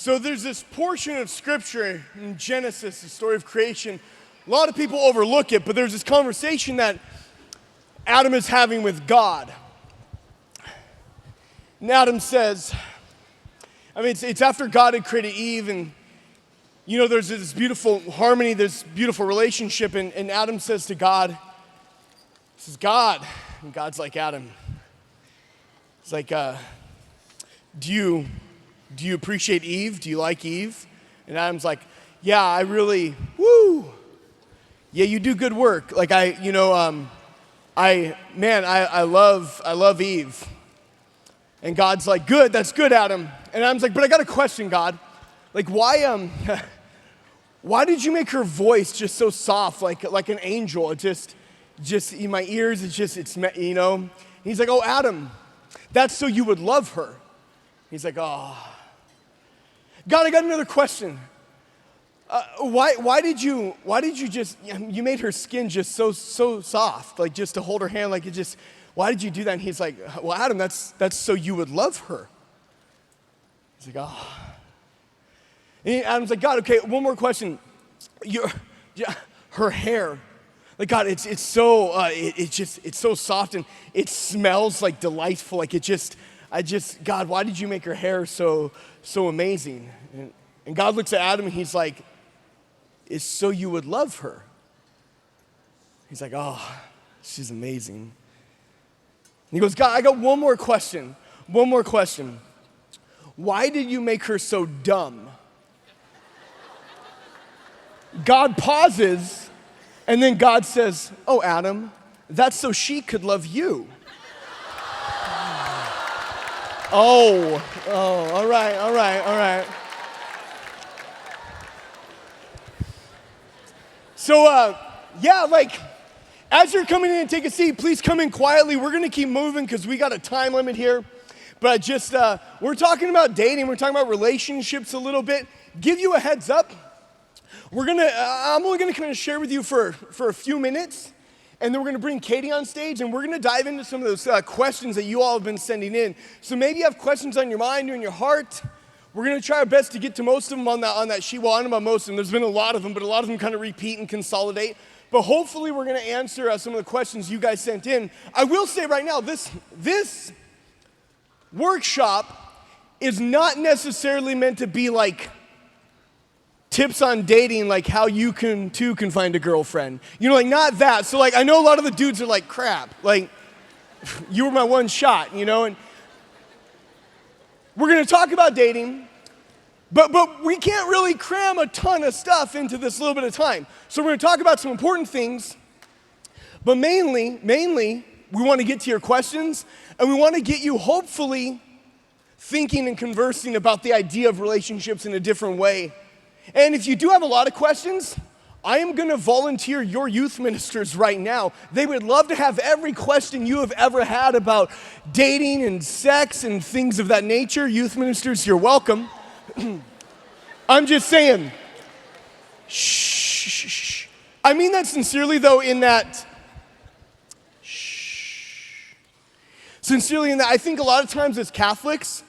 So there's this portion of scripture in Genesis, the story of creation. A lot of people overlook it, but there's this conversation that Adam is having with God. And Adam says, it's after God had created Eve, and there's this beautiful harmony, this beautiful relationship, and Adam says to God, he says, God, and God's like, Adam, it's like, do you appreciate Eve? Do you like Eve? And Adam's like, yeah, I really, yeah, you do good work. Like I love Eve. And God's like, good, that's good, Adam. And Adam's like, but I got a question, God. Like, why did you make her voice just so soft, like an angel? It just in my ears, He's like, oh, Adam, that's so you would love her. He's like, oh. God, I got another question. Why did you you made her skin just so soft, like just to hold her hand, why did you do that? And he's like, well, Adam, that's so you would love her. He's like, oh. And Adam's like, God, okay, one more question. Her hair, like God, it's so soft and it smells like delightful, God, why did you make her hair so amazing? And God looks at Adam and he's like, it's so you would love her. He's like, oh, she's amazing. And he goes, God, I got one more question. Why did you make her so dumb? God pauses, and then God says, oh, Adam, that's so she could love you. Oh, all right. So, as you're coming in and take a seat, please come in quietly. We're going to keep moving because we got a time limit here. But we're talking about dating. We're talking about relationships a little bit. Give you a heads up. I'm only going to kind of share with you for a few minutes. And then we're going to bring Katie on stage, and we're going to dive into some of those questions that you all have been sending in. So maybe you have questions on your mind or in your heart. We're going to try our best to get to most of them on that sheet. Well, I don't know about most of them. There's been a lot of them, but a lot of them kind of repeat and consolidate. But hopefully we're going to answer some of the questions you guys sent in. I will say right now, this workshop is not necessarily meant to be like tips on dating, like how you can find a girlfriend. Not that. So I know a lot of the dudes are like, crap, you were my one shot, and we're going to talk about dating, but we can't really cram a ton of stuff into this little bit of time. So we're going to talk about some important things, but mainly, we want to get to your questions, and we want to get you hopefully thinking and conversing about the idea of relationships in a different way. And if you do have a lot of questions, I am going to volunteer your youth ministers right now. They would love to have every question you have ever had about dating and sex and things of that nature. Youth ministers, you're welcome. I'm just saying, shh. I mean that sincerely, though, in that, sincerely in that I think a lot of times as Catholics,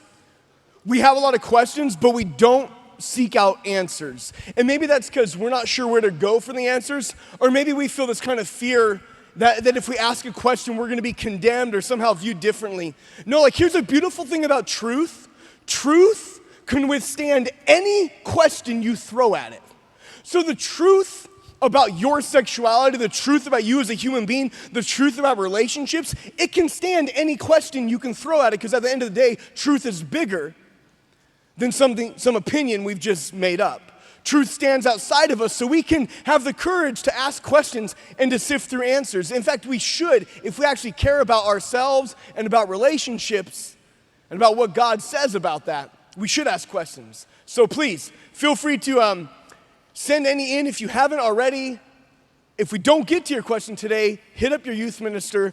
we have a lot of questions, but we don't seek out answers. And maybe that's because we're not sure where to go for the answers, or maybe we feel this kind of fear that if we ask a question, we're going to be condemned or somehow viewed differently. No, here's a beautiful thing about truth. Truth can withstand any question you throw at it. So the truth about your sexuality, the truth about you as a human being, the truth about relationships, it can stand any question you can throw at it, because at the end of the day, truth is bigger than some opinion we've just made up. Truth stands outside of us, so we can have the courage to ask questions and to sift through answers. In fact, we should, if we actually care about ourselves and about relationships and about what God says about that, we should ask questions. So please, feel free to send any in if you haven't already. If we don't get to your question today, hit up your youth minister.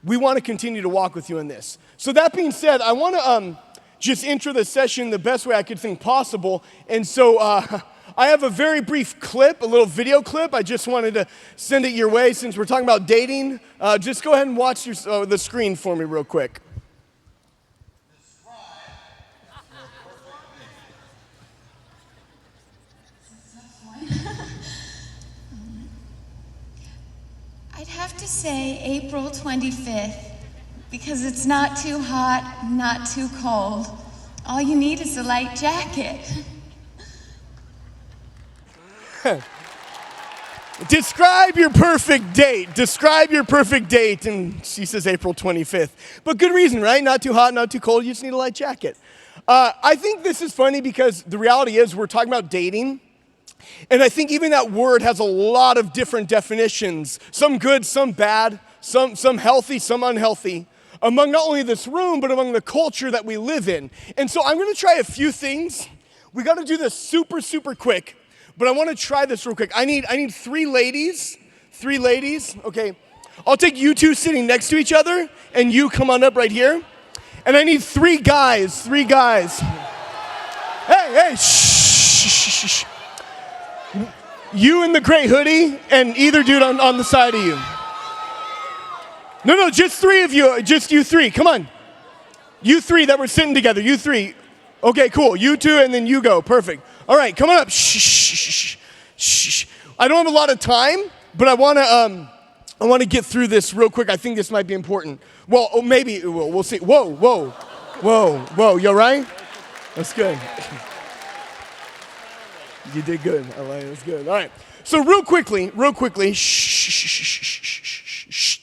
We want to continue to walk with you in this. So that being said, I want to just intro the session the best way I could think possible. And so I have a very brief clip, a little video clip. I just wanted to send it your way since we're talking about dating. Just go ahead and watch the screen for me real quick. say April 25th because it's not too hot, not too cold. All you need is a light jacket. Describe your perfect date. Describe your perfect date. And she says April 25th. But good reason, right? Not too hot, not too cold. You just need a light jacket. I think this is funny because the reality is we're talking about dating. And I think even that word has a lot of different definitions. Some good, some bad, some healthy, some unhealthy. Among not only this room, but among the culture that we live in. And so I'm going to try a few things. We got to do this super, super quick. But I want to try this real quick. I need three ladies. Okay. I'll take you two sitting next to each other, and you come on up right here. And I need three guys. Hey, shh. You in the gray hoodie, and either dude on the side of you. No, just three of you. Just you three. Come on. You three that were sitting together. You three. Okay, cool. You two, and then you go. Perfect. All right, come on up. Shh. I don't have a lot of time, but I want to get through this real quick. I think this might be important. Well, maybe it will. We'll see. Whoa. You all right? That's good. You did good. I like it. That's good. All right. So real quickly. Shh.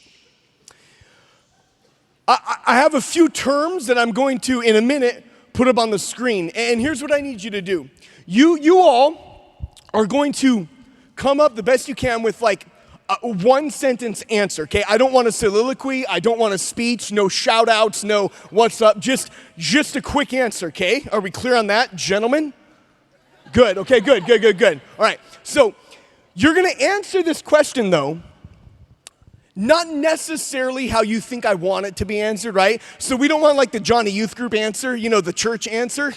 I have a few terms that I'm going to, in a minute, put up on the screen. And here's what I need you to do. You all are going to come up the best you can with like a one-sentence answer, okay? I don't want a soliloquy. I don't want a speech. No shout-outs. No what's up. Just a quick answer, okay? Are we clear on that, gentlemen? Good. Okay, good. All right. So you're going to answer this question, though, not necessarily how you think I want it to be answered, right? So we don't want like the Johnny Youth Group answer, the church answer.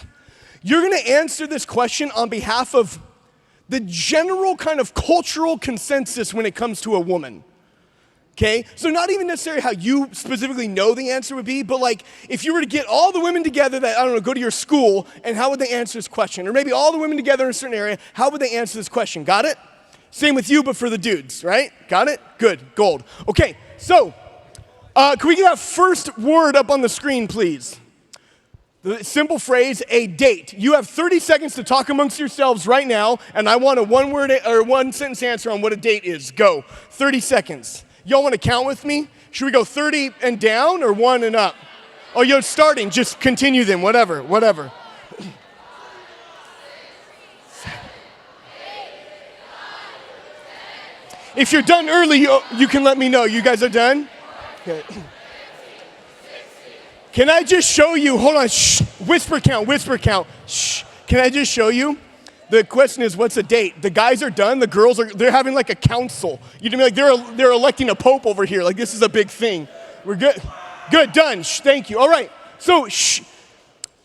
You're going to answer this question on behalf of the general kind of cultural consensus when it comes to a woman. Okay? So not even necessarily how you specifically know the answer would be, but like if you were to get all the women together that, go to your school, and how would they answer this question? Or maybe all the women together in a certain area, how would they answer this question? Got it? Same with you, but for the dudes, right? Got it? Good. Gold. Okay, so can we get that first word up on the screen, please? The simple phrase, a date. You have 30 seconds to talk amongst yourselves right now, and I want a one-word or one-sentence answer on what a date is. Go. 30 seconds. Y'all want to count with me? Should we go 30 and down or 1 and up? Oh, you're starting. Just continue then. Whatever. If you're done early, you can let me know. You guys are done? Okay. Can I just show you, hold on, shh, whisper count, shh. Can I just show you? The question is, what's a date? The guys are done, the girls they're having like a council. You know, like they're electing a pope over here, like this is a big thing. We're good, done, shh, thank you. All right, so shh.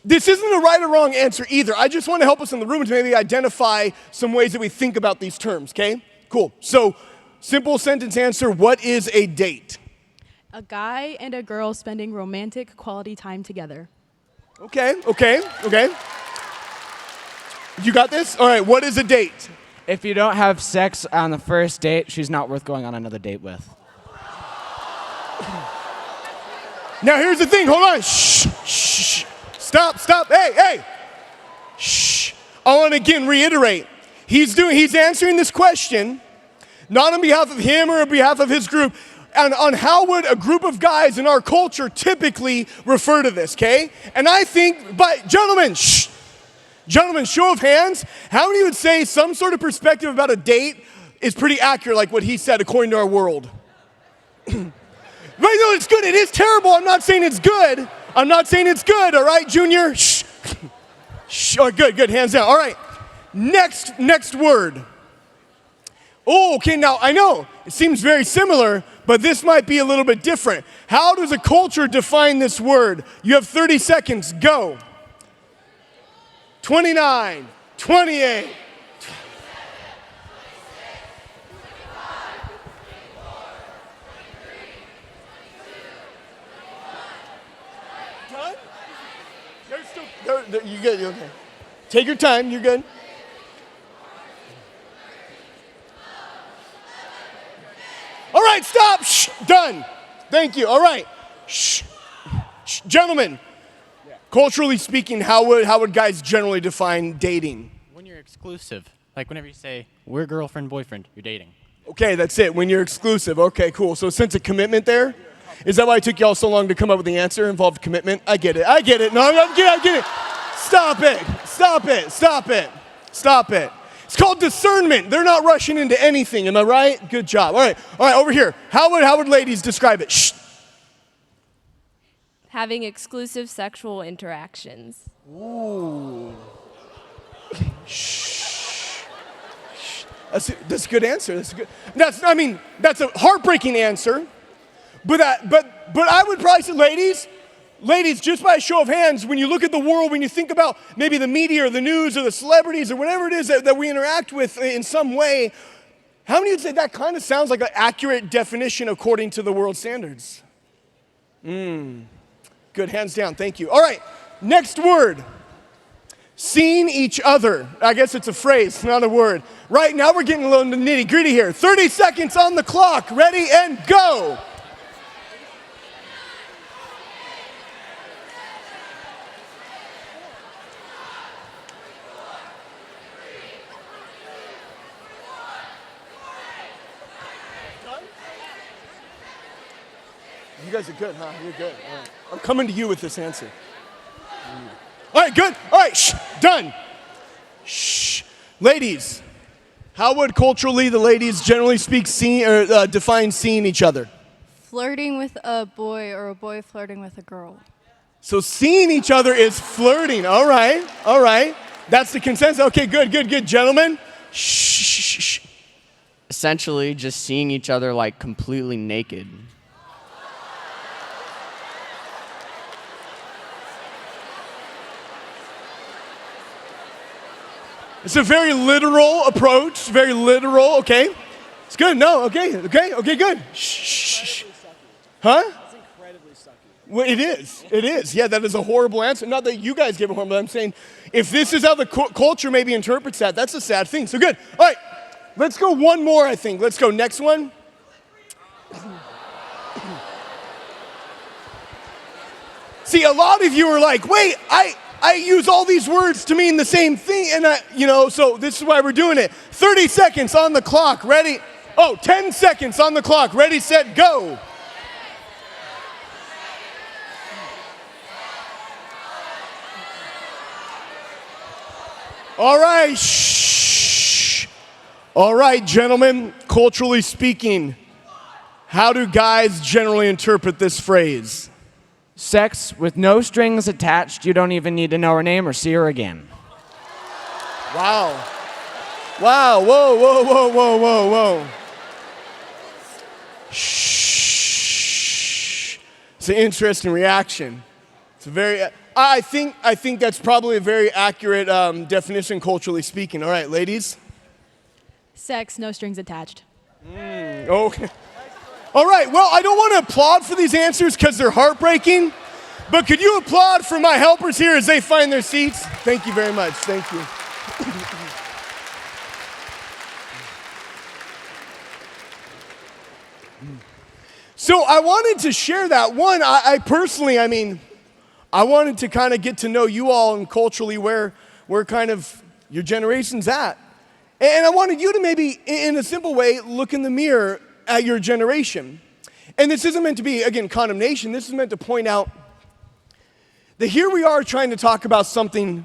This isn't a right or wrong answer either. I just want to help us in the room to maybe identify some ways that we think about these terms, okay? Cool, so simple sentence answer, what is a date? A guy and a girl spending romantic quality time together. Okay. You got this? All right, what is a date? If you don't have sex on the first date, she's not worth going on another date with. Now here's the thing, hold on. Shh. Stop. Hey. Shh. I want to again reiterate. He's answering this question, not on behalf of him or on behalf of his group, and on how would a group of guys in our culture typically refer to this, okay? And I think, but gentlemen, show of hands, how many would say some sort of perspective about a date is pretty accurate, like what he said, according to our world? Right, no, it's good. It is terrible. I'm not saying it's good. All right, Junior? Shh. Oh, good. Hands down. All right. Next word. Oh, okay, now I know it seems very similar, but this might be a little bit different. How does a culture define this word? You have 30 seconds, go. 29, 28. Done? You good, okay. Take your time, you're good. All right, stop. Shh. done. Thank you. All right. Shh. Shh. Gentlemen, culturally speaking, how would guys generally define dating? When you're exclusive, like whenever you say, we're girlfriend, boyfriend, you're dating. Okay, that's it. When you're exclusive. Okay, cool. So a sense of commitment there? Is that why it took y'all so long to come up with the answer? Involved commitment? I get it. No, I get it. Stop it. It's called discernment. They're not rushing into anything. Am I right? Good job. All right, over here. How would ladies describe it? Shh. Having exclusive sexual interactions. Ooh. Shh. That's a good answer. That's a heartbreaking answer. But I would probably say, ladies, just by a show of hands, when you look at the world, when you think about maybe the media or the news or the celebrities or whatever it is that we interact with in some way, how many would say that kind of sounds like an accurate definition according to the world standards? Good, hands down, thank you. All right, next word. Seeing each other. I guess it's a phrase, not a word. Right, now we're getting a little nitty gritty here. 30 seconds on the clock, ready and go. You guys are good, huh? You're good. All right. I'm coming to you with this answer. All right, good. All right, shh, done. Shh. Ladies, how would culturally the ladies generally speak, define seeing each other? Flirting with a boy or a boy flirting with a girl. So seeing each other is flirting. All right. That's the consensus. Okay, good. Gentlemen, shh. Essentially, just seeing each other like completely naked. It's a very literal approach, very literal, okay. It's good, no, okay, good. Shh. Huh? That's incredibly sucky. Well, it is. Yeah, that is a horrible answer. Not that you guys give a horrible, but I'm saying if this is how the culture maybe interprets that, that's a sad thing. So good, all right, let's go one more, I think. Let's go, next one. See, a lot of you are like, wait, I use all these words to mean the same thing, and so this is why we're doing it. 30 seconds on the clock, ready? 10 seconds on the clock, ready, set, go. All right, shh. All right, gentlemen, culturally speaking, how do guys generally interpret this phrase? Sex with no strings attached. You don't even need to know her name or see her again. Wow. Whoa. Shh. It's an interesting reaction. It's a very, I think that's probably a very accurate definition culturally speaking. All right, ladies. Sex, no strings attached. Okay. All right, well, I don't want to applaud for these answers because they're heartbreaking, but could you applaud for my helpers here as they find their seats? Thank you very much. Thank you. So I wanted to share that. One, I personally, I wanted to kind of get to know you all and culturally where kind of your generation's at. And I wanted you to maybe, in a simple way, look in the mirror at your generation. And this isn't meant to be, again, condemnation. This is meant to point out that here we are trying to talk about something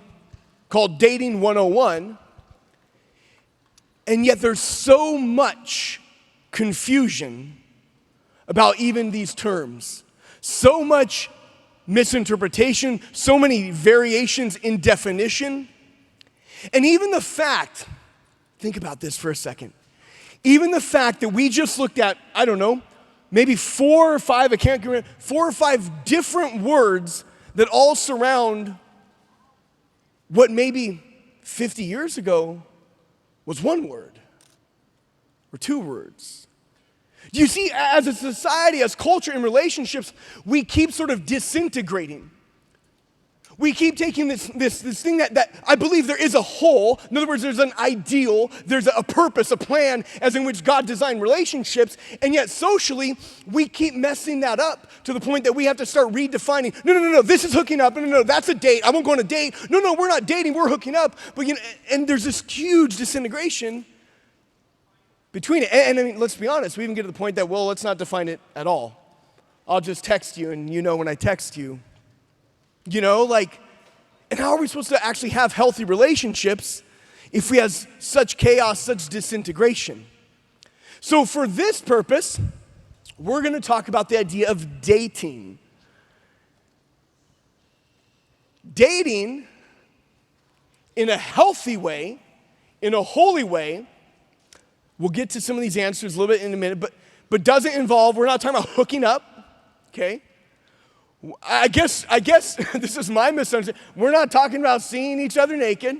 called Dating 101, and yet there's so much confusion about even these terms. So much misinterpretation, so many variations in definition. And even the fact, think about this for a second, even the fact that we just looked at, I don't know, maybe 4 or 5, I can't remember, 4 or 5 different words that all surround what maybe 50 years ago was 1 word or 2 words. Do you see, as a society, as culture, in relationships, we keep sort of disintegrating. We keep taking this thing that I believe there is a whole. In other words, there's an ideal, there's a purpose, a plan as in which God designed relationships, and yet socially, we keep messing that up to the point that we have to start redefining, no, this is hooking up, no, that's a date, I won't go on a date, no, we're not dating, we're hooking up, but and there's this huge disintegration between it, and I mean, let's be honest, we even get to the point that, well, let's not define it at all. I'll just text you, and you know when I text you. And how are we supposed to actually have healthy relationships if we have such chaos, such disintegration? So for this purpose, we're going to talk about the idea of dating. Dating in a healthy way, in a holy way, we'll get to some of these answers a little bit in a minute, but doesn't involve, we're not talking about hooking up, okay? I guess this is my misunderstanding. We're not talking about seeing each other naked.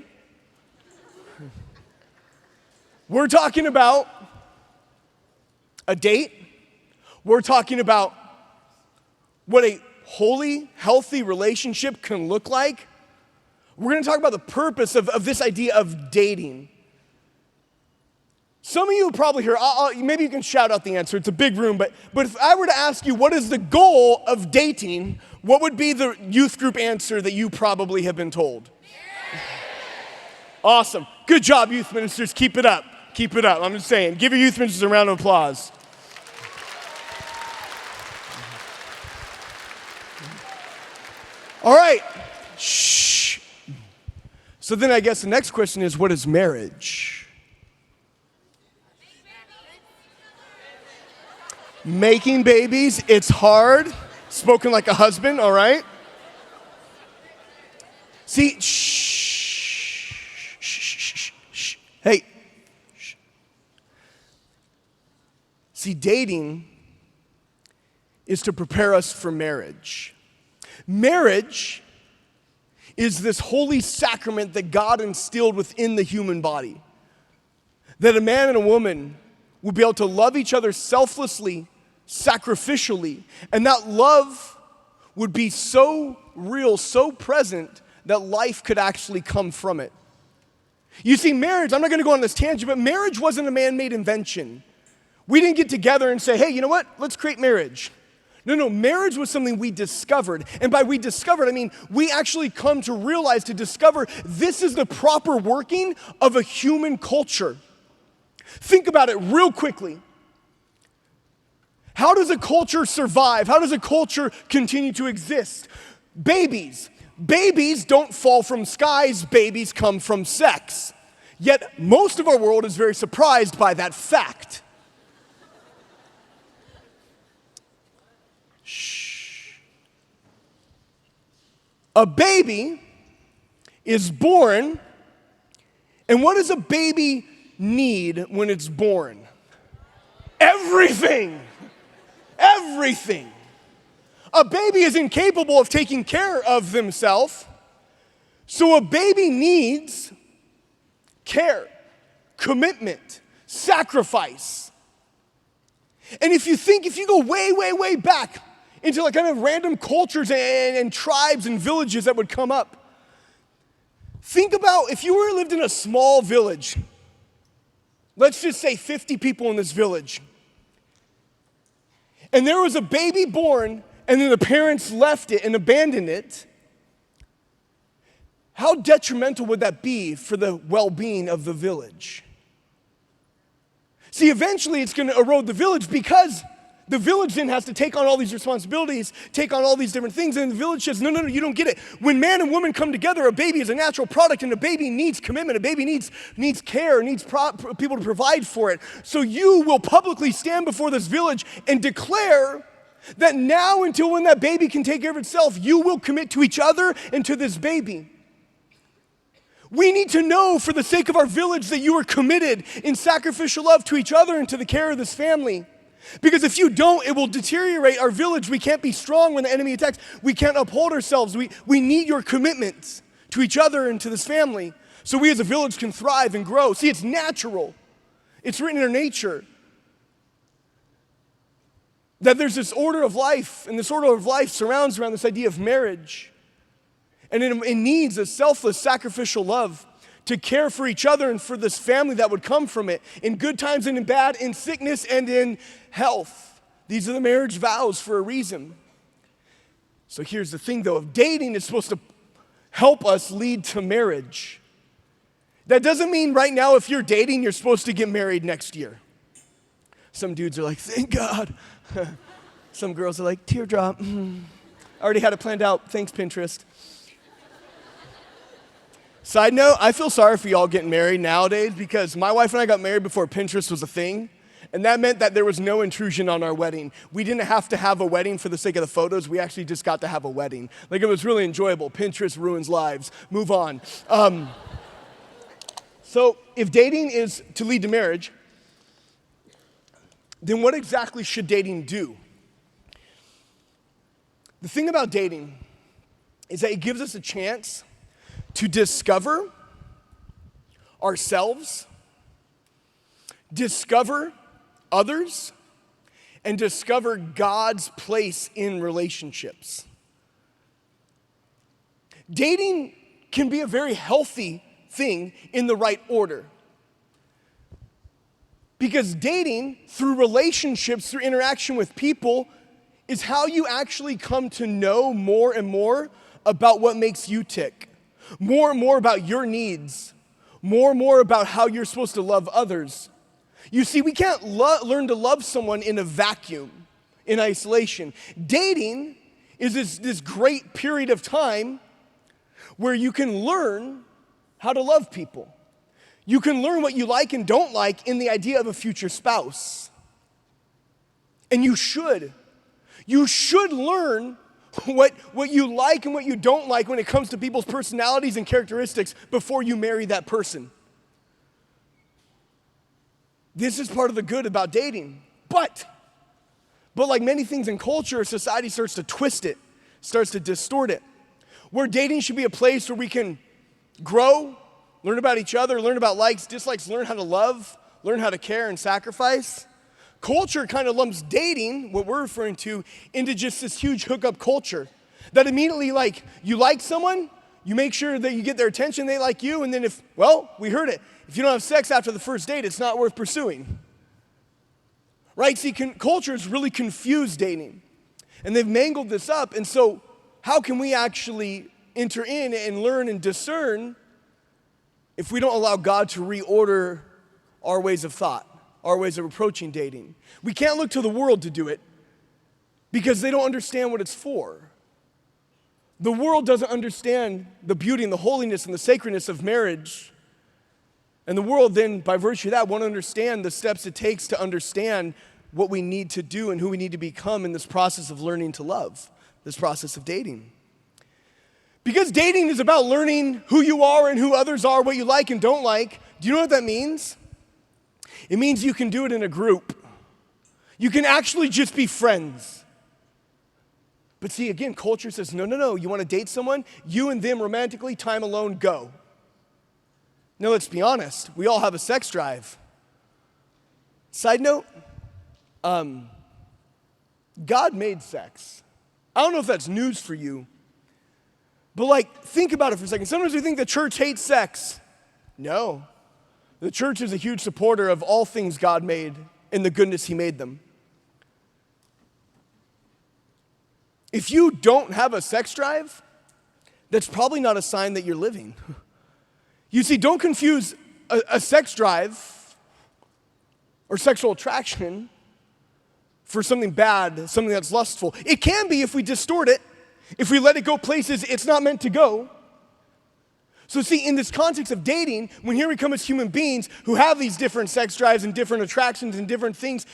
We're talking about a date. We're talking about what a holy, healthy relationship can look like. We're going to talk about the purpose of this idea of dating. Some of you probably heard, maybe you can shout out the answer. It's a big room, but if I were to ask you what is the goal of dating, what would be the youth group answer that you probably have been told? Awesome. Good job, youth ministers. Keep it up. Keep it up. I'm just saying. Give your youth ministers a round of applause. All right. Shh. So then I guess the next question is, what is marriage? Making babies, it's hard. Spoken like a husband, all right? See, shh. Hey. Shh. See, dating is to prepare us for marriage. Marriage is this holy sacrament that God instilled within the human body. That a man and a woman will be able to love each other selflessly, sacrificially, and that love would be so real, so present, that life could actually come from it. You see, marriage, I'm not going to go on this tangent, but marriage wasn't a man-made invention. We didn't get together and say, hey, you know what? Let's create marriage. No, marriage was something we discovered. And by we discovered, I mean we actually come to realize, to discover this is the proper working of a human culture. Think about it real quickly. How does a culture survive? How does a culture continue to exist? Babies. Babies don't fall from skies. Babies come from sex. Yet most of our world is very surprised by that fact. Shh. A baby is born, and what does a baby need when it's born? Everything. Everything. A baby is incapable of taking care of themselves, so a baby needs care, commitment, sacrifice. And if you go way back into like kind of random cultures and tribes and villages that would come up, think about if you lived in a small village. Let's just say 50 people in this village. And there was a baby born, and then the parents left it and abandoned it. How detrimental would that be for the well-being of the village? See, eventually it's going to erode the village because the village then has to take on all these responsibilities, take on all these different things, and the village says, no, you don't get it. When man and woman come together, a baby is a natural product, and a baby needs commitment, a baby needs care, needs people to provide for it. So you will publicly stand before this village and declare that now until when that baby can take care of itself, you will commit to each other and to this baby. We need to know for the sake of our village that you are committed in sacrificial love to each other and to the care of this family. Because if you don't, it will deteriorate our village. We can't be strong when the enemy attacks. We can't uphold ourselves. We need your commitment to each other and to this family so we as a village can thrive and grow. See, it's natural. It's written in our nature that there's this order of life, and this order of life surrounds around this idea of marriage. And it needs a selfless, sacrificial love to care for each other and for this family that would come from it, in good times and in bad, in sickness and in health. These are the marriage vows for a reason. So here's the thing, though. If dating is supposed to help us lead to marriage, that doesn't mean right now if you're dating, you're supposed to get married next year. Some dudes are like, thank God. Some girls are like, teardrop. I already had it planned out. Thanks, Pinterest. Side note, I feel sorry for y'all getting married nowadays because my wife and I got married before Pinterest was a thing. And that meant that there was no intrusion on our wedding. We didn't have to have a wedding for the sake of the photos. We actually just got to have a wedding. Like, it was really enjoyable. Pinterest ruins lives. Move on. So if dating is to lead to marriage, then what exactly should dating do? The thing about dating is that it gives us a chance to discover ourselves, discover others, and discover God's place in relationships. Dating can be a very healthy thing in the right order. Because dating, through relationships, through interaction with people, is how you actually come to know more and more about what makes you tick. More and more about your needs. More and more about how you're supposed to love others. You see, we can't learn to love someone in a vacuum, in isolation. Dating is this great period of time where you can learn how to love people. You can learn what you like and don't like in the idea of a future spouse. And you should. You should learn what you like and what you don't like when it comes to people's personalities and characteristics before you marry that person. This is part of the good about dating. But like many things in culture, society starts to twist it, starts to distort it. Where dating should be a place where we can grow, learn about each other, learn about likes, dislikes, learn how to love, learn how to care and sacrifice. Culture kind of lumps dating, what we're referring to, into just this huge hookup culture. That immediately, like, you like someone, you make sure that you get their attention, they like you, and then we heard it. If you don't have sex after the first date, it's not worth pursuing. Right? See, culture has really confused dating. And they've mangled this up, and so how can we actually enter in and learn and discern if we don't allow God to reorder our ways of thought, our ways of approaching dating? We can't look to the world to do it because they don't understand what it's for. The world doesn't understand the beauty and the holiness and the sacredness of marriage. And the world then, by virtue of that, won't understand the steps it takes to understand what we need to do and who we need to become in this process of learning to love, this process of dating. Because dating is about learning who you are and who others are, what you like and don't like. Do you know what that means? It means you can do it in a group. You can actually just be friends. But see, again, culture says, no, you want to date someone? You and them romantically, time alone, go. Now, let's be honest. We all have a sex drive. Side note, God made sex. I don't know if that's news for you, but think about it for a second. Sometimes we think the church hates sex. No. The church is a huge supporter of all things God made and the goodness He made them. If you don't have a sex drive, that's probably not a sign that you're living. You see, don't confuse a sex drive or sexual attraction for something bad, something that's lustful. It can be if we distort it, if we let it go places it's not meant to go. So see, in this context of dating, when here we come as human beings who have these different sex drives and different attractions and different things,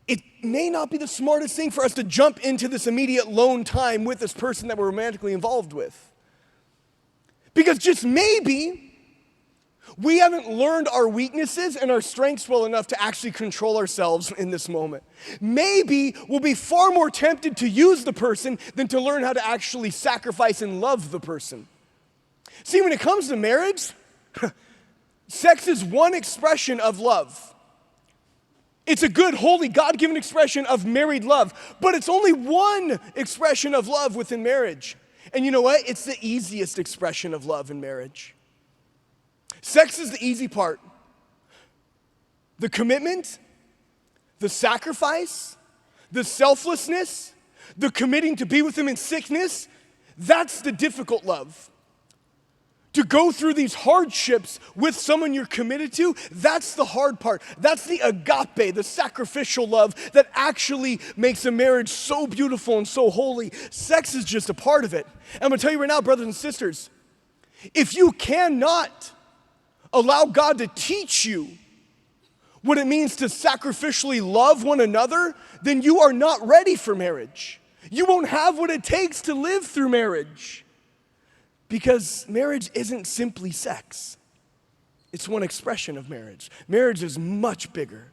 it may not be the smartest thing for us to jump into this immediate lone time with this person that we're romantically involved with. Because just maybe we haven't learned our weaknesses and our strengths well enough to actually control ourselves in this moment. Maybe we'll be far more tempted to use the person than to learn how to actually sacrifice and love the person. See, when it comes to marriage, sex is one expression of love. It's a good, holy, God-given expression of married love, but it's only one expression of love within marriage. And you know what? It's the easiest expression of love in marriage. Sex is the easy part. The commitment, the sacrifice, the selflessness, the committing to be with him in sickness, that's the difficult love. To go through these hardships with someone you're committed to, that's the hard part. That's the agape, the sacrificial love that actually makes a marriage so beautiful and so holy. Sex is just a part of it. And I'm gonna tell you right now, brothers and sisters, if you cannot allow God to teach you what it means to sacrificially love one another, then you are not ready for marriage. You won't have what it takes to live through marriage. Because marriage isn't simply sex. It's one expression of marriage. Marriage is much bigger.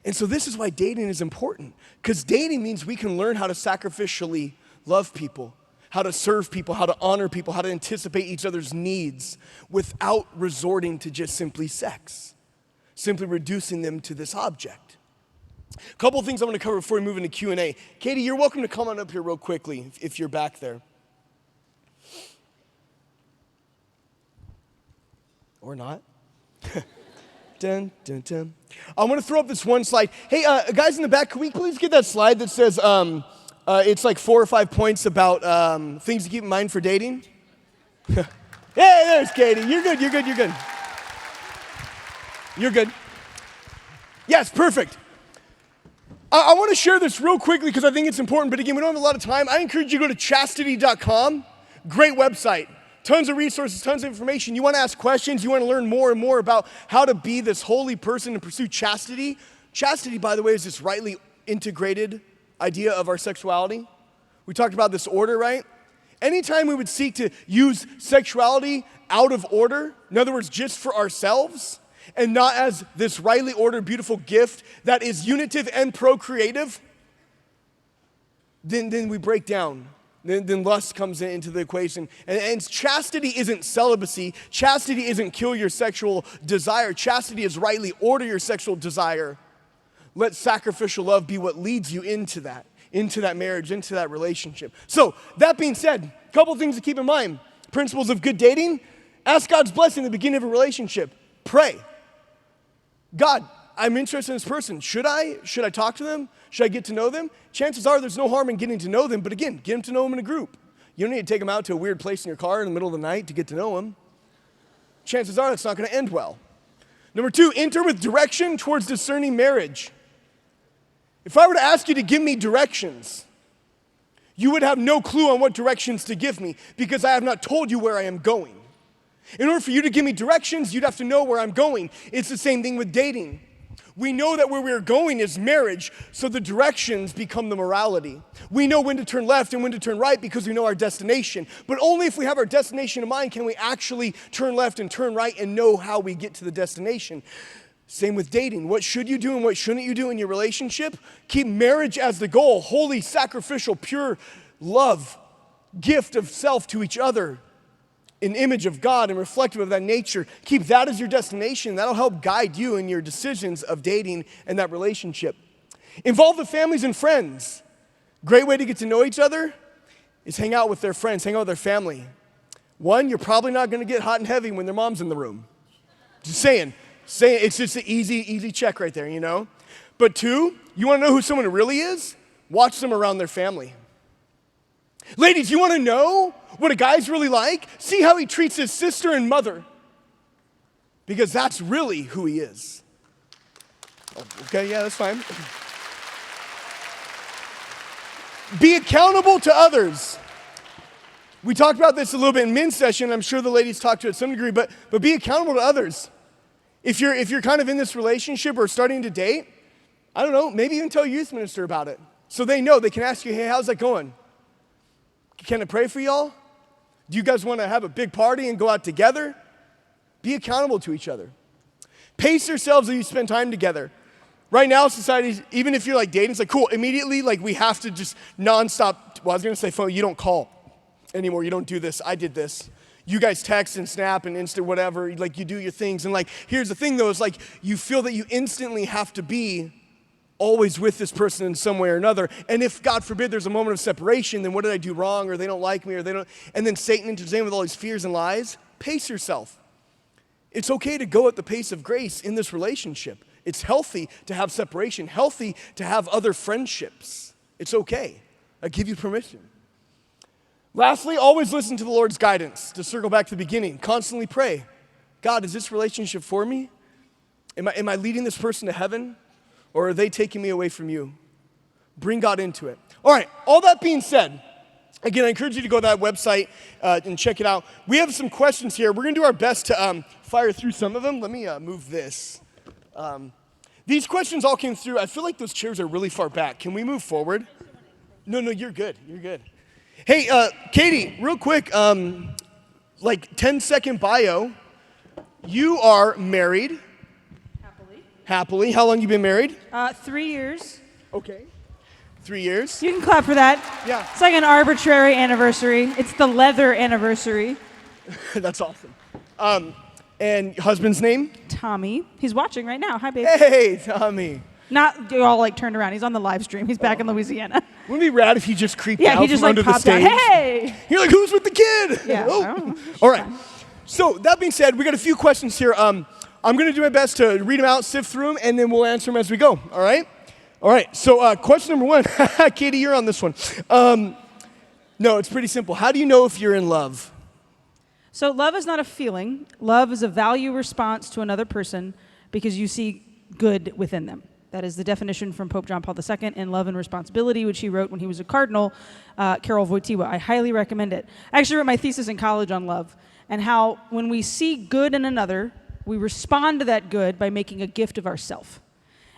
And so this is why dating is important. Because dating means we can learn how to sacrificially love people, how to serve people, how to honor people, how to anticipate each other's needs without resorting to just simply sex, simply reducing them to this object. A couple of things I want to cover before we move into Q&A. Katie, you're welcome to come on up here real quickly if you're back there. Or not. Dun, dun, dun. I want to throw up this one slide. Hey, guys in the back, can we please get that slide that says it's like 4 or 5 points about things to keep in mind for dating? Hey, there's Katie. You're good, you're good, you're good. You're good. Yes, perfect. I want to share this real quickly because I think it's important, but again, we don't have a lot of time. I encourage you to go to chastity.com. Great website. Tons of resources, tons of information. You want to ask questions, you want to learn more and more about how to be this holy person and pursue chastity. Chastity, by the way, is this rightly integrated idea of our sexuality. We talked about this order, right? Anytime we would seek to use sexuality out of order, in other words, just for ourselves, and not as this rightly ordered, beautiful gift that is unitive and procreative, then we break down. Then lust comes into the equation. And chastity isn't celibacy. Chastity isn't kill your sexual desire. Chastity is rightly order your sexual desire. Let sacrificial love be what leads you into that marriage, into that relationship. So, that being said, a couple things to keep in mind. Principles of good dating. Ask God's blessing at the beginning of a relationship. Pray. God, I'm interested in this person. Should I talk to them? Should I get to know them? Chances are there's no harm in getting to know them, but again, get them to know them in a group. You don't need to take them out to a weird place in your car in the middle of the night to get to know them. Chances are that's not going to end well. Number 2, enter with direction towards discerning marriage. If I were to ask you to give me directions, you would have no clue on what directions to give me because I have not told you where I am going. In order for you to give me directions, you'd have to know where I'm going. It's the same thing with dating. We know that where we're going is marriage, so the directions become the morality. We know when to turn left and when to turn right because we know our destination. But only if we have our destination in mind can we actually turn left and turn right and know how we get to the destination. Same with dating. What should you do and what shouldn't you do in your relationship? Keep marriage as the goal. Holy, sacrificial, pure love, gift of self to each other. An image of God and reflective of that nature. Keep that as your destination. That'll help guide you in your decisions of dating and that relationship. Involve the families and friends. Great way to get to know each other is hang out with their friends, hang out with their family. One, you're probably not going to get hot and heavy when their mom's in the room. Just saying. It's just an easy check right there, you know? But 2, you want to know who someone really is? Watch them around their family. Ladies, you want to know what a guy's really like? See how he treats his sister and mother. Because that's really who he is. Okay, yeah, that's fine. Be accountable to others. We talked about this a little bit in men's session. I'm sure the ladies talked to it to some degree, but be accountable to others. If you're kind of in this relationship or starting to date, I don't know, maybe even tell a youth minister about it. So they know, they can ask you, hey, how's that going? Can I pray for y'all? Do you guys want to have a big party and go out together? Be accountable to each other. Pace yourselves as you spend time together. Right now, society, even if you're like dating, it's like, cool, immediately, like we have to just nonstop, well, I was going to say phone, you don't call anymore, you don't do this, I did this. You guys text and snap and Insta whatever, like you do your things. And like, here's the thing though, is like you feel that you instantly have to be always with this person in some way or another. And if, God forbid, there's a moment of separation, then what did I do wrong, or they don't like me, or they don't, and then Satan enters in with all these fears and lies, pace yourself. It's okay to go at the pace of grace in this relationship. It's healthy to have separation, healthy to have other friendships. It's okay. I give you permission. Lastly, always listen to the Lord's guidance. To circle back to the beginning, constantly pray. God, is this relationship for me? Am I leading this person to heaven? Or are they taking me away from you? Bring God into it. All right, all that being said, again, I encourage you to go to that website and check it out. We have some questions here. We're going to do our best to fire through some of them. Let me move this. These questions all came through. I feel like those chairs are really far back. Can we move forward? No, you're good. You're good. Hey, Katie, real quick, like 10-second bio. You are married. Happily. How long you been married? 3 years. Okay. 3 years. You can clap for that. Yeah. It's like an arbitrary anniversary. It's the leather anniversary. That's awesome. And husband's name? Tommy. He's watching right now. Hi, babe. Hey, Tommy. Not you all like turned around. He's on the live stream. He's back in Louisiana. Wouldn't it be rad if he just creeped Yeah, out he just from like under the popped out. stage? Hey! You're like, who's with the kid? Yeah. Oh. I don't know. All right. So that being said, we got a few questions here. I'm going to do my best to read them out, sift through them, and then we'll answer them as we go. All right? All right. So question number one. Katie, you're on this one. No, it's pretty simple. How do you know if you're in love? So love is not a feeling. Love is a value response to another person because you see good within them. That is the definition from Pope John Paul II in Love and Responsibility, which he wrote when he was a cardinal, Karol Wojtyła. I highly recommend it. I actually wrote my thesis in college on love and how when we see good in another, we respond to that good by making a gift of ourself.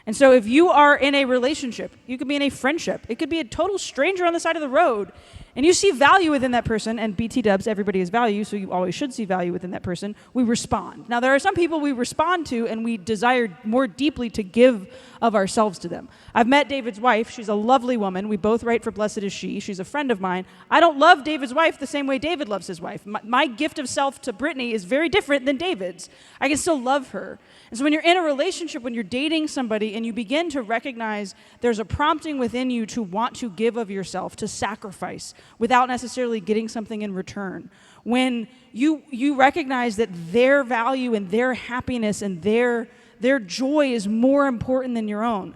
And so if you are in a relationship, you could be in a friendship, it could be a total stranger on the side of the road, and you see value within that person, and BT dubs, everybody has value, so you always should see value within that person, we respond. Now, there are some people we respond to and we desire more deeply to give of ourselves to them. I've met David's wife. She's a lovely woman. We both write for Blessed Is She. She's a friend of mine. I don't love David's wife the same way David loves his wife. My gift of self to Brittany is very different than David's. I can still love her. And so when you're in a relationship, when you're dating somebody and you begin to recognize there's a prompting within you to want to give of yourself, to sacrifice, without necessarily getting something in return. When you recognize that their value and their happiness and their joy is more important than your own.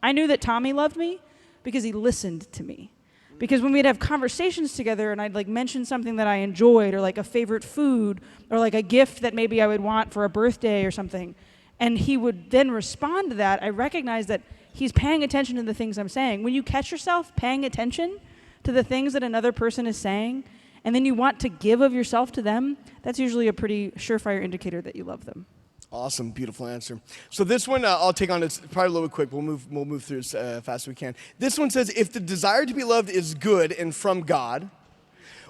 I knew that Tommy loved me because he listened to me. Because when we'd have conversations together and I'd like mention something that I enjoyed or like a favorite food or like a gift that maybe I would want for a birthday or something, and he would then respond to that, I recognized that he's paying attention to the things I'm saying. When you catch yourself paying attention to the things that another person is saying, and then you want to give of yourself to them, that's usually a pretty surefire indicator that you love them. Awesome, beautiful answer. So this one I'll take on. It's probably a little bit quick. We'll move through as fast as we can. This one says, if the desire to be loved is good and from God,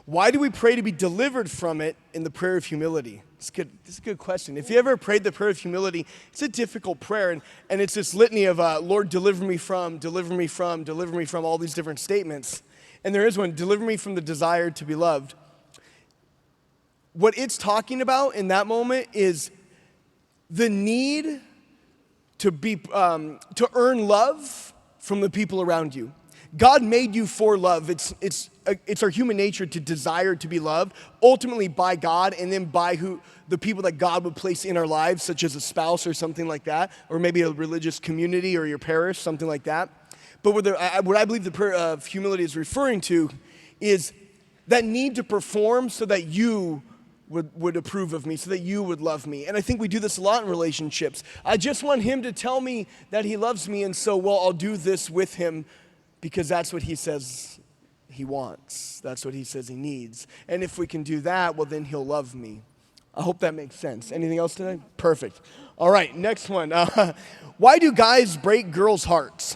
why do we pray to be delivered from it in the prayer of humility? It's good. This is a good question. If you ever prayed the prayer of humility, it's a difficult prayer, and it's this litany of Lord, deliver me from, deliver me from, deliver me from, all these different statements. And there is one, deliver me from the desire to be loved. What it's talking about in that moment is the need to earn love from the people around you. God made you for love. It's our human nature to desire to be loved, ultimately by God, and then by the people that God would place in our lives, such as a spouse or something like that, or maybe a religious community or your parish, something like that. But what I believe the prayer of humility is referring to is that need to perform so that you would approve of me, so that you would love me. And I think we do this a lot in relationships. I just want him to tell me that he loves me, and so, well, I'll do this with him because that's what he says he wants. That's what he says he needs. And if we can do that, well, then he'll love me. I hope that makes sense. Anything else today? Perfect. All right, next one. Why do guys break girls' hearts?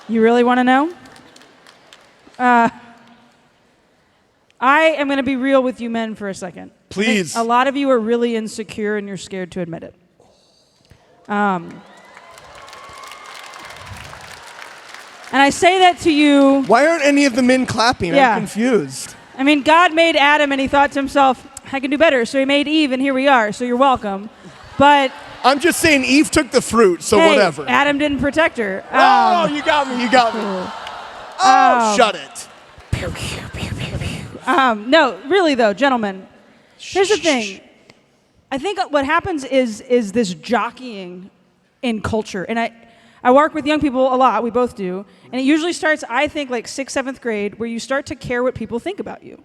You really want to know? I am going to be real with you men for a second. Please. A lot of you are really insecure and you're scared to admit it. And I say that to you. Why aren't any of the men clapping? Yeah. I'm confused. I mean, God made Adam and he thought to himself, I can do better. So he made Eve and here we are. So you're welcome. But I'm just saying Eve took the fruit, so Hey, whatever. Adam didn't protect her. Oh, you got me. Oh, shut it. No, really though, gentlemen. Here's the thing. I think what happens is this jockeying in culture, and I work with young people a lot. We both do, and it usually starts, I think, like 6th, 7th grade, where you start to care what people think about you,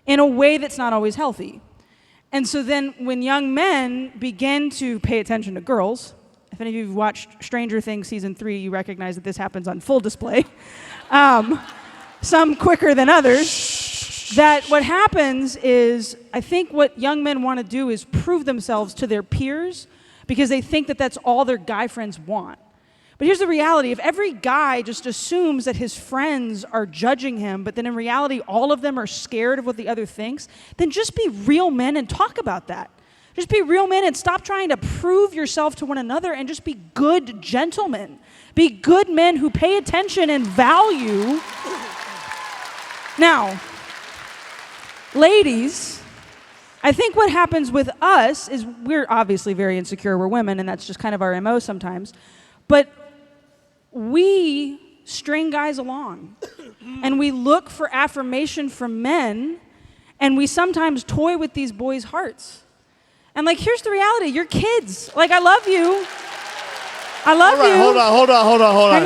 in a way that's not always healthy. And so then, when young men begin to pay attention to girls, if any of you have watched Stranger Things season 3, you recognize that this happens on full display. Some quicker than others. That what happens is, I think what young men want to do is prove themselves to their peers because they think that that's all their guy friends want. But here's the reality. If every guy just assumes that his friends are judging him, but then in reality all of them are scared of what the other thinks, then just be real men and talk about that. Just be real men and stop trying to prove yourself to one another and just be good gentlemen. Be good men who pay attention and value. Now, ladies, I think what happens with us is we're obviously very insecure. We're women, and that's just kind of our MO sometimes. But we string guys along, and we look for affirmation from men, and we sometimes toy with these boys' hearts. And, like, here's the reality. You're kids. Like, I love you. I love you. Hold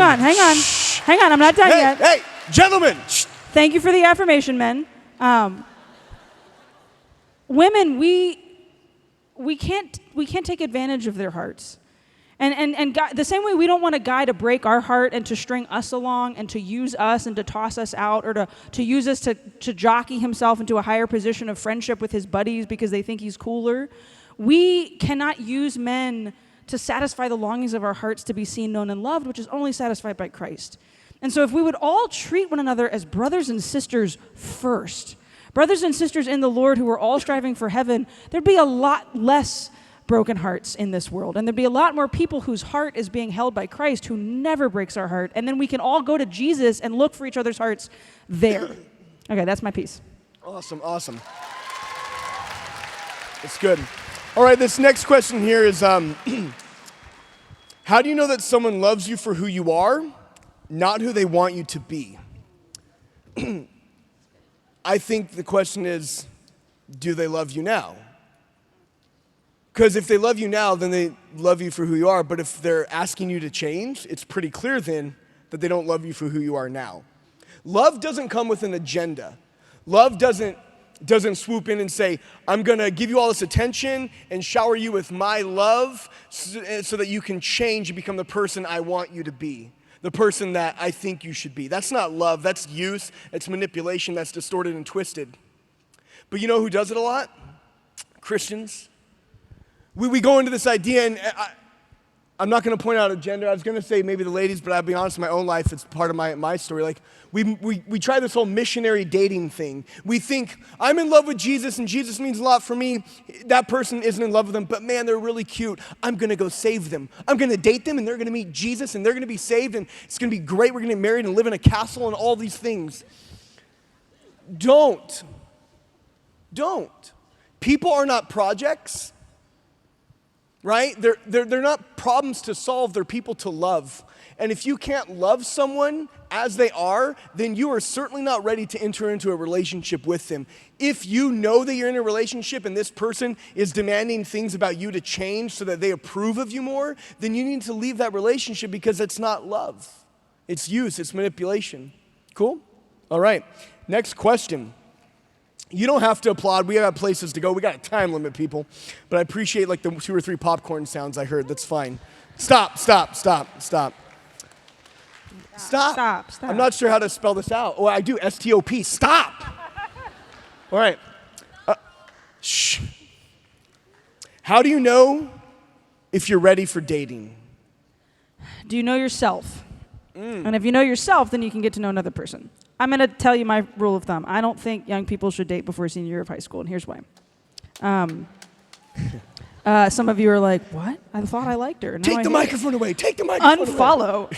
on. Hang on. I'm not done yet. Hey, gentlemen. Shh. Thank you for the affirmation, men. Women, we can't take advantage of their hearts. And the same way we don't want a guy to break our heart and to string us along and to use us and to toss us out or to use us to jockey himself into a higher position of friendship with his buddies because they think he's cooler. We cannot use men to satisfy the longings of our hearts to be seen, known, and loved, which is only satisfied by Christ. And so if we would all treat one another as brothers and sisters first, brothers and sisters in the Lord who are all striving for heaven, there'd be a lot less broken hearts in this world. And there'd be a lot more people whose heart is being held by Christ who never breaks our heart. And then we can all go to Jesus and look for each other's hearts there. Okay, that's my piece. Awesome. It's good. All right, this next question here is, how do you know that someone loves you for who you are, not who they want you to be? I think the question is, do they love you now? Because if they love you now, then they love you for who you are. But if they're asking you to change, it's pretty clear then that they don't love you for who you are now. Love doesn't come with an agenda. Love doesn't swoop in and say, I'm going to give you all this attention and shower you with my love so that you can change and become the person I want you to be, the person that I think you should be. That's not love. That's use. It's manipulation. That's distorted and twisted. But you know who does it a lot? Christians. We go into this idea, and I'm not going to point out a gender. I was going to say maybe the ladies, but I'll be honest, in my own life, it's part of my story. Like, we try this whole missionary dating thing. We think, I'm in love with Jesus, and Jesus means a lot for me. That person isn't in love with them, but man, they're really cute. I'm going to go save them. I'm going to date them, and they're going to meet Jesus, and they're going to be saved, and it's going to be great. We're going to get married and live in a castle and all these things. Don't. People are not projects. Right? They're not problems to solve, they're people to love. And if you can't love someone as they are, then you are certainly not ready to enter into a relationship with them. If you know that you're in a relationship and this person is demanding things about you to change so that they approve of you more, then you need to leave that relationship because it's not love. It's use, it's manipulation. Cool? All right. Next question. You don't have to applaud. We got places to go. We got a time limit, people. But I appreciate like the 2 or 3 popcorn sounds I heard. That's fine. Stop. I'm not sure how to spell this out. Oh, I do. S-T-O-P. Stop. All right. Shh. How do you know if you're ready for dating? Do you know yourself? And if you know yourself, then you can get to know another person. I'm going to tell you my rule of thumb. I don't think young people should date before senior year of high school, and here's why. Some of you are like, what? I thought I liked her. Take the microphone away. Unfollow.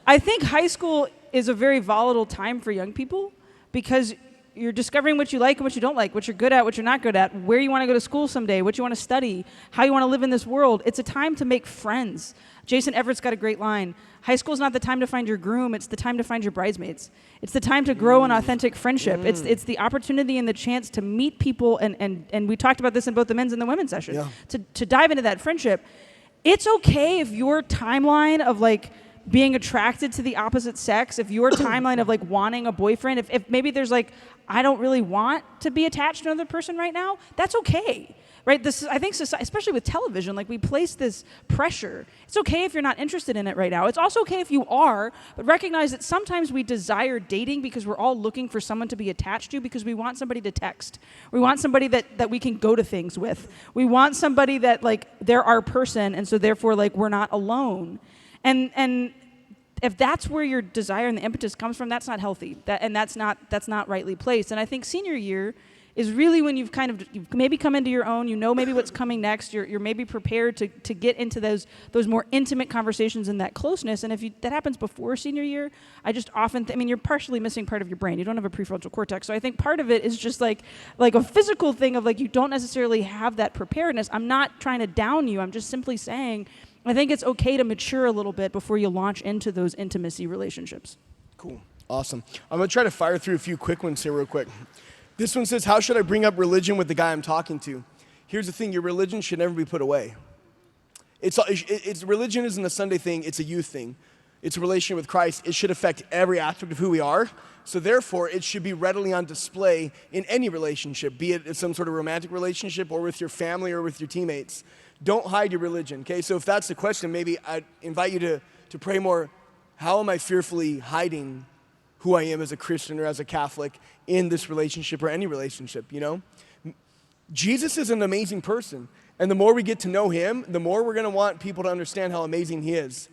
I think high school is a very volatile time for young people because you're discovering what you like and what you don't like, what you're good at, what you're not good at, where you want to go to school someday, what you want to study, how you want to live in this world. It's a time to make friends. Jason Everett's got a great line. High school is not the time to find your groom, it's the time to find your bridesmaids. It's the time to grow an authentic friendship. It's the opportunity and the chance to meet people, and we talked about this in both the men's and the women's session, to dive into that friendship. It's okay if your timeline of like being attracted to the opposite sex, if your timeline of like wanting a boyfriend, if maybe there's like, I don't really want to be attached to another person right now, that's okay. Right? I think society, especially with television, like we place this pressure. It's okay if you're not interested in it right now. It's also okay if you are, but recognize that sometimes we desire dating because we're all looking for someone to be attached to, because we want somebody to text. We want somebody that we can go to things with. We want somebody that like they're our person, and so therefore like we're not alone. And if that's where your desire and the impetus comes from, that's not healthy. That's not rightly placed. And I think senior year is really when you've maybe come into your own, you know maybe what's coming next, you're maybe prepared to get into those more intimate conversations and that closeness. And if that happens before senior year, I just often, you're partially missing part of your brain. You don't have a prefrontal cortex. So I think part of it is just like a physical thing of like you don't necessarily have that preparedness. I'm not trying to down you. I'm just simply saying I think it's okay to mature a little bit before you launch into those intimacy relationships. Cool. Awesome. I'm going to try to fire through a few quick ones here real quick. This one says, how should I bring up religion with the guy I'm talking to? Here's the thing, your religion should never be put away. Religion isn't a Sunday thing, it's a youth thing. It's a relationship with Christ. It should affect every aspect of who we are. So therefore, it should be readily on display in any relationship, be it some sort of romantic relationship or with your family or with your teammates. Don't hide your religion, okay? So if that's the question, maybe I'd invite you to pray more, how am I fearfully hiding who I am as a Christian or as a Catholic in this relationship or any relationship, you know? Jesus is an amazing person. And the more we get to know him, the more we're going to want people to understand how amazing he is.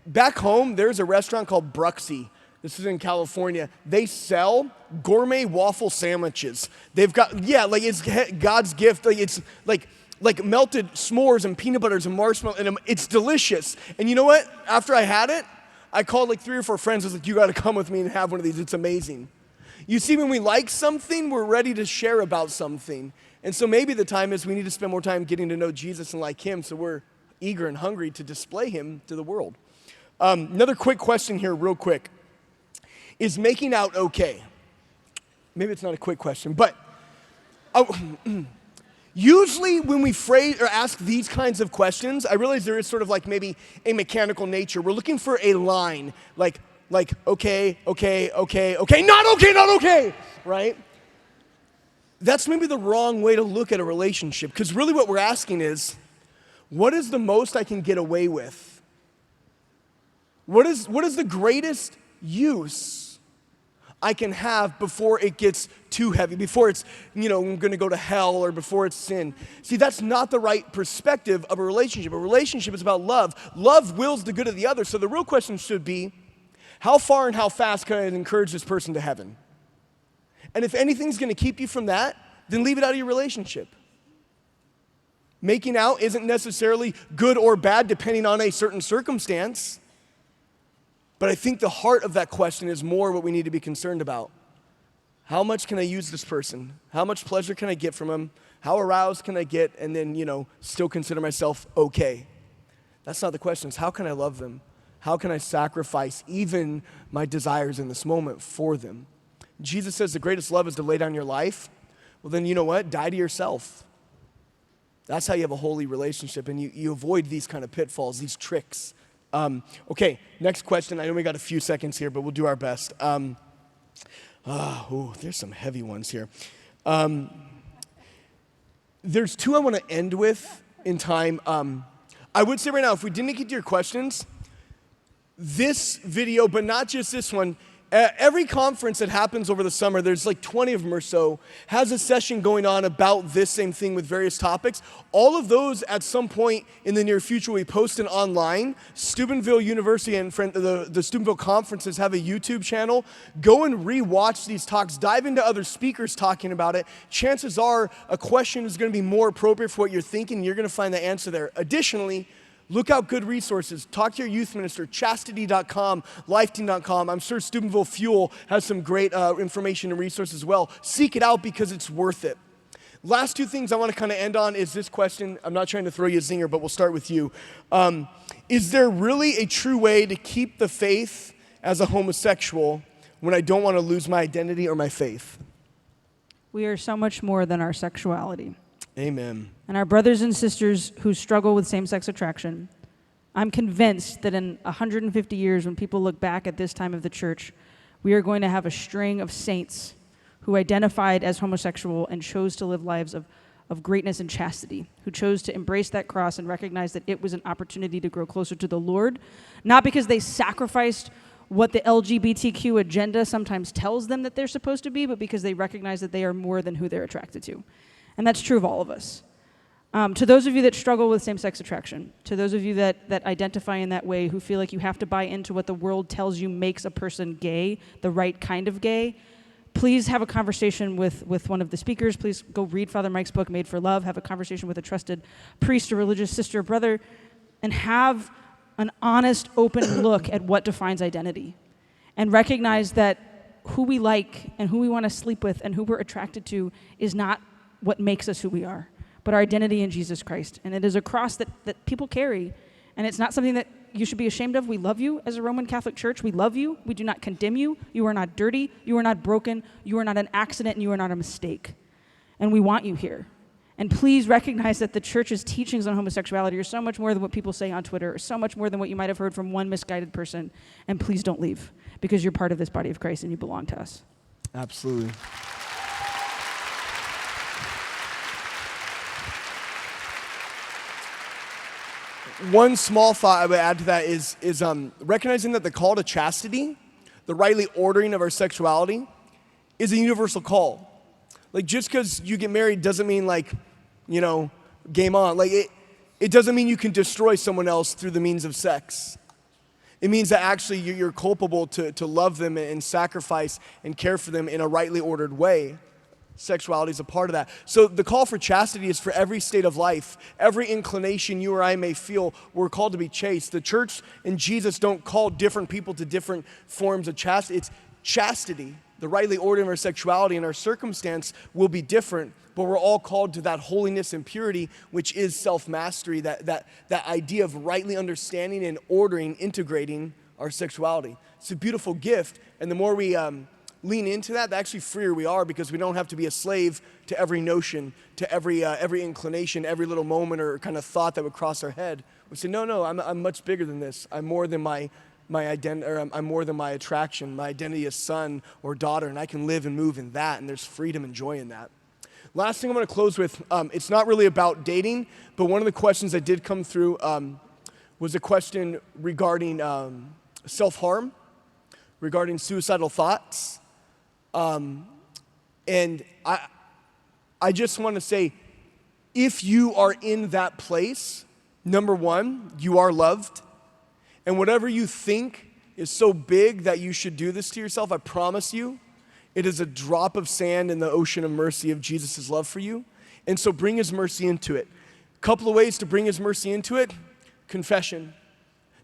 Back home, there's a restaurant called Bruxy. This is in California. They sell gourmet waffle sandwiches. They've got, it's God's gift. It's like melted s'mores and peanut butters and marshmallow, and it's delicious. And you know what? After I had it, I called like 3 or 4 friends. I was like, you got to come with me and have one of these. It's amazing. You see, when we like something, we're ready to share about something. And so maybe the time is we need to spend more time getting to know Jesus and like him, so we're eager and hungry to display him to the world. Another quick question here, real quick. Is making out okay? Maybe it's not a quick question, but usually when we phrase or ask these kinds of questions, I realize there is sort of like maybe a mechanical nature. We're looking for a line, like okay, not okay, right? That's maybe the wrong way to look at a relationship, because really what we're asking is, what is the most I can get away with? What is the greatest use I can have before it gets too heavy, before it's, I'm going to go to hell, or before it's sin? See, that's not the right perspective of a relationship. A relationship is about love. Love wills the good of the other. So the real question should be, how far and how fast can I encourage this person to heaven? And if anything's going to keep you from that, then leave it out of your relationship. Making out isn't necessarily good or bad depending on a certain circumstance. But I think the heart of that question is more what we need to be concerned about. How much can I use this person? How much pleasure can I get from him? How aroused can I get and then, still consider myself okay? That's not the question. It's how can I love them? How can I sacrifice even my desires in this moment for them? Jesus says the greatest love is to lay down your life. Well, then you know what? Die to yourself. That's how you have a holy relationship, and you avoid these kind of pitfalls, these tricks. Okay, next question. I know we got a few seconds here, but we'll do our best. There's some heavy ones here. There's 2 I want to end with in time. I would say right now, if we didn't get to your questions, this video, but not just this one, every conference that happens over the summer, there's like 20 of them or so, has a session going on about this same thing with various topics. All of those at some point in the near future will be posted online. Steubenville University and the Steubenville conferences have a YouTube channel. Go and re-watch these talks. Dive into other speakers talking about it. Chances are a question is going to be more appropriate for what you're thinking. You're going to find the answer there. Additionally, Look out good resources. Talk to your youth minister, chastity.com, lifeteam.com. I'm sure Steubenville Fuel has some great information and resources as well. Seek it out because it's worth it. Last two things I want to kind of end on is this question. I'm not trying to throw you a zinger, but we'll start with you. Is there really a true way to keep the faith as a homosexual when I don't want to lose my identity or my faith? We are so much more than our sexuality. Amen. And our brothers and sisters who struggle with same-sex attraction, I'm convinced that in 150 years, when people look back at this time of the church, we are going to have a string of saints who identified as homosexual and chose to live lives of greatness and chastity, who chose to embrace that cross and recognize that it was an opportunity to grow closer to the Lord, not because they sacrificed what the LGBTQ agenda sometimes tells them that they're supposed to be, but because they recognize that they are more than who they're attracted to. And that's true of all of us. To those of you that struggle with same-sex attraction, to those of you that identify in that way, who feel like you have to buy into what the world tells you makes a person gay, the right kind of gay, please have a conversation with one of the speakers. Please go read Father Mike's book, Made for Love. Have a conversation with a trusted priest or religious sister or brother, and have an honest, open look at what defines identity. And recognize that who we like and who we want to sleep with and who we're attracted to is not what makes us who we are, but our identity in Jesus Christ. And it is a cross that people carry, and it's not something that you should be ashamed of. We love you as a Roman Catholic Church. We love you. We do not condemn you. You are not dirty. You are not broken. You are not an accident, and you are not a mistake. And we want you here. And please recognize that the church's teachings on homosexuality are so much more than what people say on Twitter, or so much more than what you might have heard from one misguided person. And please don't leave, because you're part of this body of Christ and you belong to us. Absolutely. One small thought I would add to that is recognizing that the call to chastity, the rightly ordering of our sexuality, is a universal call. Like, just because you get married doesn't mean, like, you know, game on. Like, it doesn't mean you can destroy someone else through the means of sex. It means that actually you're culpable to love them and sacrifice and care for them in a rightly ordered way. Sexuality is a part of that. So the call for chastity is for every state of life. Every inclination you or I may feel, we're called to be chaste. The church and Jesus don't call different people to different forms of chastity. It's chastity. The rightly ordering of our sexuality and our circumstance will be different, but we're all called to that holiness and purity, which is self-mastery, that idea of rightly understanding and ordering, integrating our sexuality. It's a beautiful gift, and the more we lean into that, the actually freer we are, because we don't have to be a slave to every notion, to every inclination, every little moment or kind of thought that would cross our head. We say, no, I'm much bigger than this. I'm more than my identity, or I'm more than my attraction. My identity is son or daughter, and I can live and move in that, and there's freedom and joy in that. Last thing I'm going to close with, it's not really about dating, but one of the questions that did come through was a question regarding self-harm, regarding suicidal thoughts. And I just want to say, if you are in that place, number one, you are loved. And whatever you think is so big that you should do this to yourself, I promise you, it is a drop of sand in the ocean of mercy of Jesus' love for you. And so bring his mercy into it. A couple of ways to bring his mercy into it: confession.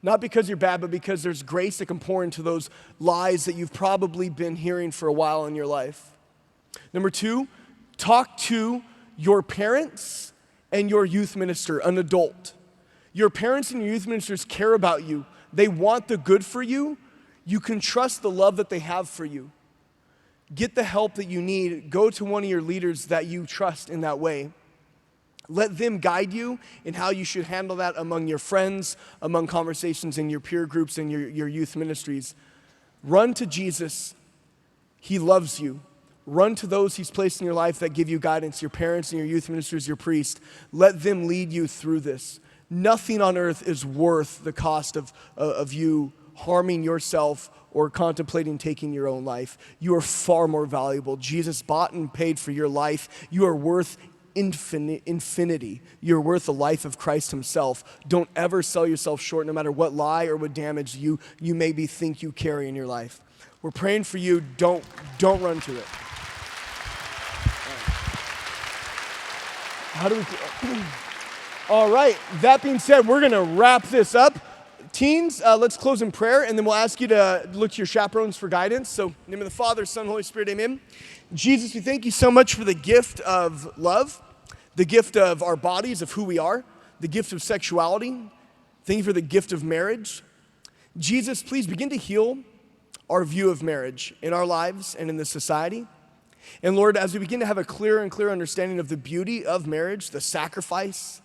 Not because you're bad, but because there's grace that can pour into those lies that you've probably been hearing for a while in your life. Number two, talk to your parents and your youth minister, an adult. Your parents and your youth ministers care about you. They want the good for you. You can trust the love that they have for you. Get the help that you need. Go to one of your leaders that you trust in that way. Let them guide you in how you should handle that among your friends, among conversations in your peer groups and your youth ministries. Run to Jesus. He loves you. Run to those he's placed in your life that give you guidance, your parents and your youth ministers, your priest. Let them lead you through this. Nothing on earth is worth the cost of you harming yourself or contemplating taking your own life. You are far more valuable. Jesus bought and paid for your life. You are worth infinity. You're worth the life of Christ himself. Don't ever sell yourself short, no matter what lie or what damage you maybe think you carry in your life. We're praying for you. Don't run to it. All right, that being said, we're going to wrap this up. Teens, let's close in prayer, and then we'll ask you to look to your chaperones for guidance. So, in the name of the Father, Son, Holy Spirit, amen. Jesus, we thank you so much for the gift of love, the gift of our bodies, of who we are, the gift of sexuality. Thank you for the gift of marriage. Jesus, please begin to heal our view of marriage in our lives and in this society. And Lord, as we begin to have a clearer and clearer understanding of the beauty of marriage, the sacrifice,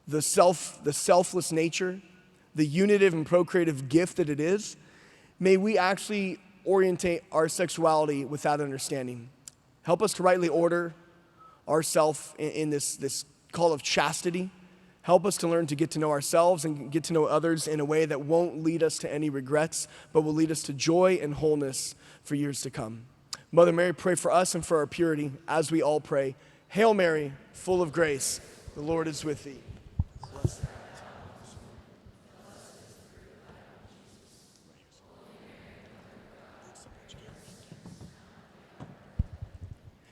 the selfless nature, the unitive and procreative gift that it is, may we actually orientate our sexuality with that understanding. Help us to rightly order ourselves in this call of chastity. Help us to learn to get to know ourselves and get to know others in a way that won't lead us to any regrets, but will lead us to joy and wholeness for years to come. Mother Mary, pray for us and for our purity as we all pray. Hail Mary, full of grace, the Lord is with thee.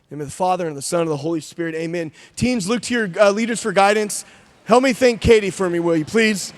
In the name of the Father, and the Son, and the Holy Spirit, amen. Teens, look to your leaders for guidance. Help me thank Katie for me, will you, please?